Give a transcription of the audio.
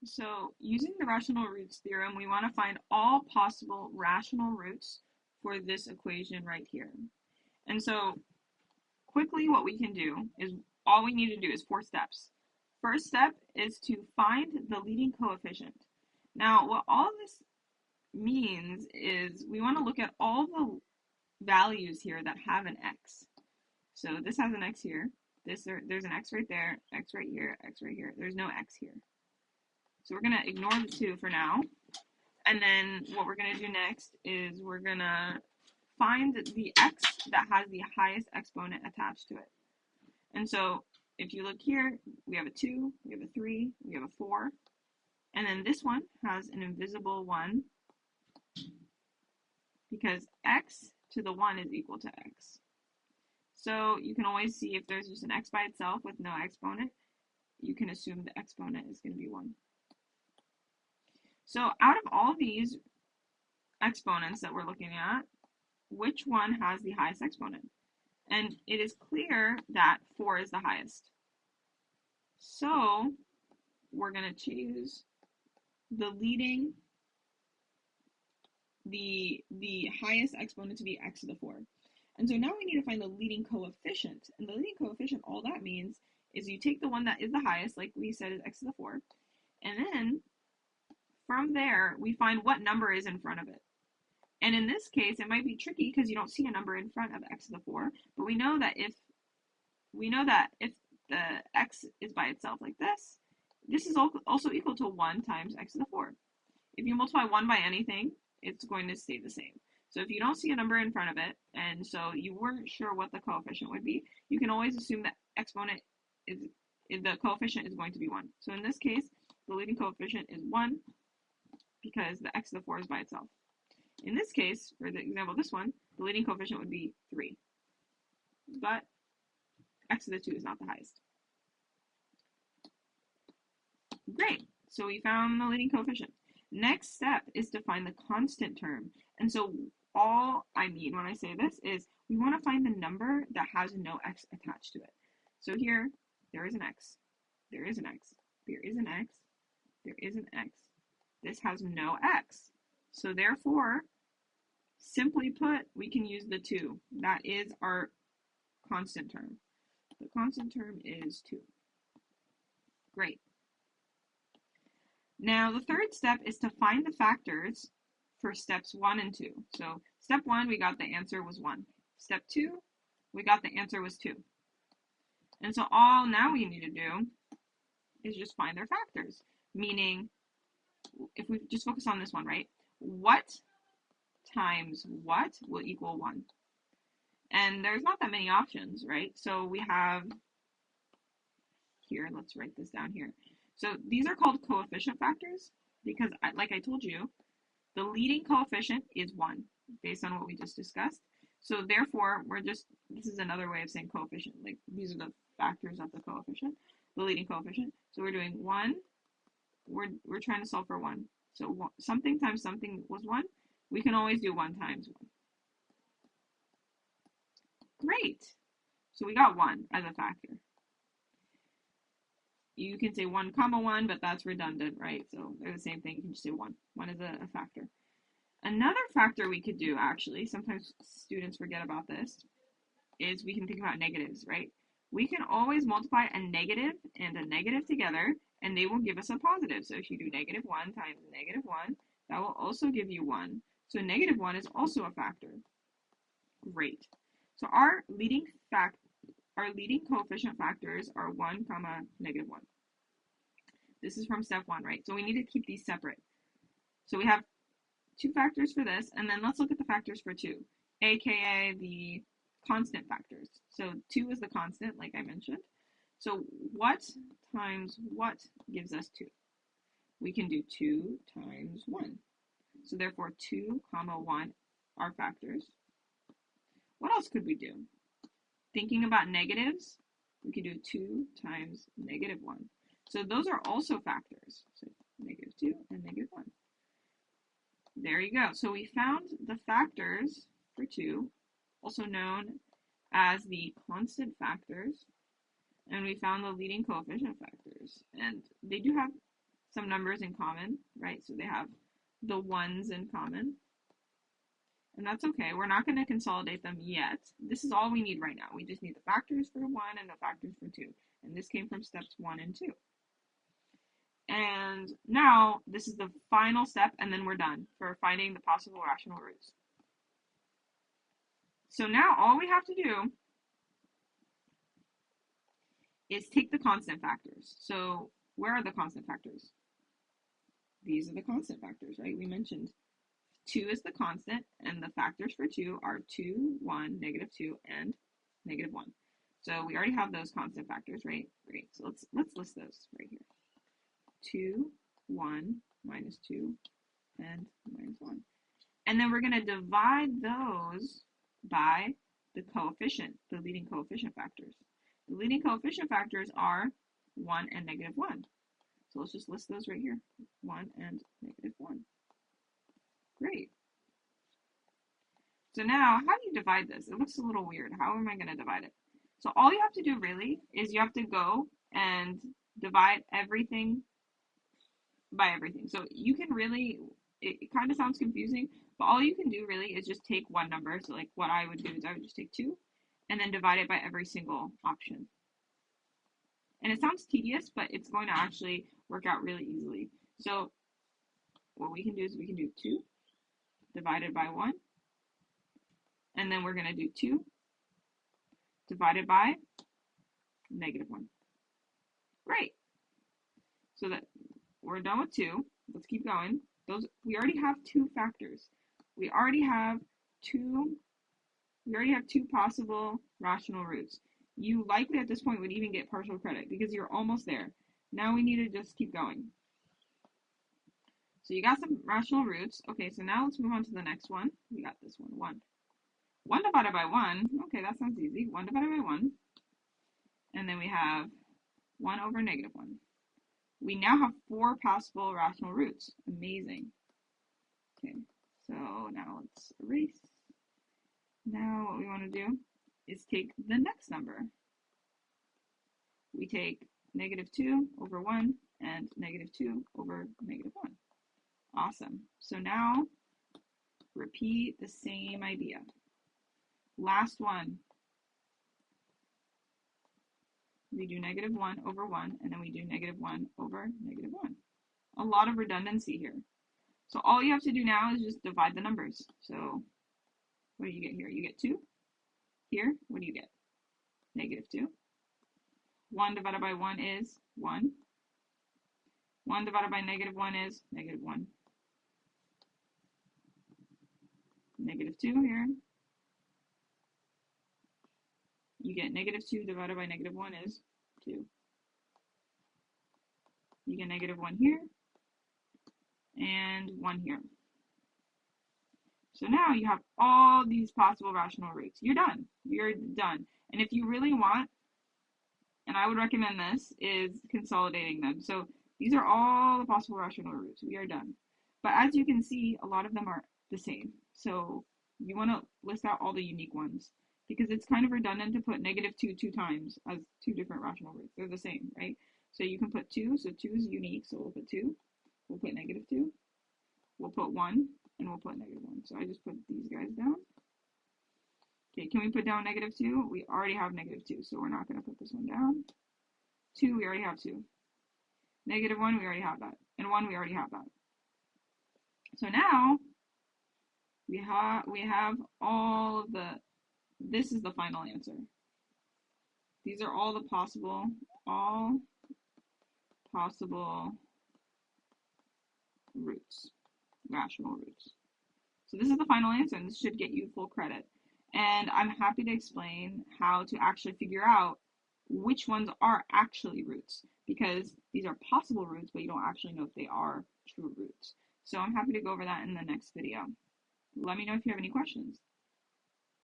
So using the rational roots theorem, we want to find all possible rational roots for this equation right here. And so quickly what we can do is all we need to do is 4 steps. First step is to find the leading coefficient. Now what all of this means is we want to look at all the values here that have an x. So this has an x here. There's an x right there, x right here, x right here. There's no x here. So we're going to ignore the 2 for now. And then what we're going to do next is we're going to find the x that has the highest exponent attached to it. And so if you look here, we have a 2, we have a 3, we have a 4. And then this one has an invisible 1 because x to the 1 is equal to x. So you can always see if there's just an x by itself with no exponent, you can assume the exponent is going to be 1. So out of all these exponents that we're looking at, which one has the highest exponent? And it is clear that 4 is the highest. So we're going to choose the highest exponent to be x to the 4. And so now we need to find the leading coefficient. And the leading coefficient, all that means is you take the one that is the highest, like we said is x to the 4, and then from there we find what number is in front of it. And in this case, it might be tricky because you don't see a number in front of x to the 4, but we know that if the x is by itself like this is also equal to 1 times x to the 4. If you multiply 1 by anything, it's going to stay the same. So if you don't see a number in front of it, and so you weren't sure what the coefficient would be, you can always assume that the coefficient is going to be 1. So in this case, the leading coefficient is 1 because the x to the 4 is by itself. In this case, for the example of this one, the leading coefficient would be 3. But x to the 2 is not the highest. Great, so we found the leading coefficient. Next step is to find the constant term. And so all I mean when I say this is we want to find the number that has no x attached to it. So here, there is an x, there is an x, there is an x, there is an x. This has no x. So therefore, simply put, we can use the 2. That is our constant term. The constant term is 2. Great. Now the third step is to find the factors for steps 1 and 2. So step 1, we got the answer was 1. Step 2, we got the answer was 2. And so all now we need to do is just find their factors. Meaning, if we just focus on this one, right? What times what will equal 1? And there's not that many options, right? So we have here, let's write this down here. So these are called coefficient factors because, like I told you, the leading coefficient is 1 based on what we just discussed. So therefore, this is another way of saying coefficient. Like these are the factors of the coefficient, the leading coefficient. So we're doing 1. We're trying to solve for 1. So something times something was 1. We can always do 1 times 1. Great. So we got 1 as a factor. You can say 1 comma 1, but that's redundant, right? So they're the same thing. You can just say 1. 1 is a factor. Another factor we could do, actually, sometimes students forget about this, is we can think about negatives, right? We can always multiply a negative and a negative together, and they will give us a positive. So if you do negative 1 times negative 1, that will also give you 1. So negative 1 is also a factor. Great. So our leading coefficient factors are 1 comma negative 1. This is from step 1, right? So we need to keep these separate. So we have 2 factors for this, and then let's look at the factors for 2, aka the constant factors. So 2 is the constant, like I mentioned. So what times what gives us 2? We can do 2 times 1. So therefore 2 comma 1 are factors. What else could we do? Thinking about negatives, we could do 2 times negative 1. So those are also factors. So negative 2 and negative 1. There you go. So we found the factors for 2, also known as the constant factors, and we found the leading coefficient factors. And they do have some numbers in common, right? So they have the ones in common. And that's okay. We're not going to consolidate them yet. This is all we need right now. We just need the factors for 1 and the factors for 2. And this came from steps 1 and 2. And now this is the final step, and then we're done for finding the possible rational roots. So now all we have to do is take the constant factors. So where are the constant factors? These are the constant factors, right? We mentioned 2 is the constant, and the factors for 2 are 2, 1, -2, and -1. So we already have those constant factors, right? Great. So let's list those right here. 2, 1, -2, and -1. And then we're going to divide those by the coefficient, the leading coefficient factors. The leading coefficient factors are 1 and -1. So let's just list those right here. 1 and -1. Great. So now, how do you divide this? It looks a little weird. How am I going to divide it? So all you have to do really is you have to go and divide everything by everything. So you can really, it kind of sounds confusing, but all you can do really is just take one number. So like what I would do is I would just take 2 and then divide it by every single option. And it sounds tedious, but it's going to actually work out really easily. So what we can do is we can do 2 divided by 1. And then we're going to do 2 divided by -1. Great. So that we're done with 2. Let's keep going. We already have 2 factors. We already have two possible rational roots. You likely at this point would even get partial credit because you're almost there. Now we need to just keep going. So you got some rational roots. Okay, so now let's move on to the next one. We got this one, 1. 1 divided by 1. Okay, that sounds easy. 1 divided by 1. And then we have 1 over -1. We now have 4 possible rational roots. Amazing. Okay, so now let's erase. Now what we want to do is take the next number. We take -2 over 1 and -2 over -1. Awesome. So now repeat the same idea. Last one. We do -1 over 1, and then we do -1 over -1. A lot of redundancy here. So all you have to do now is just divide the numbers. So what do you get here? You get 2. Here, what do you get? -2. 1 divided by 1 is 1. 1 divided by -1 is -1. -2 here. You get -2 divided by -1 is 2. You get -1 here and 1 here. So now you have all these possible rational roots. You're done. You're done. And if you really want, and I would recommend this, is consolidating them. So these are all the possible rational roots. We are done. But as you can see, a lot of them are the same. So you want to list out all the unique ones, because it's kind of redundant to put -2 2 times as 2 different rational roots. They're the same, right? So you can put 2, so 2 is unique, so we'll put 2. We'll put -2. We'll put 1, and we'll put -1. So I just put these guys down. Okay, can we put down -2? We already have -2, so we're not going to put this one down. 2, we already have 2. -1, we already have that. And 1, we already have that. So now we have all of the, this is the final answer. These are all possible roots, rational roots. So this is the final answer, and this should get you full credit. And I'm happy to explain how to actually figure out which ones are actually roots, because these are possible roots, but you don't actually know if they are true roots. So I'm happy to go over that in the next video. Let me know if you have any questions.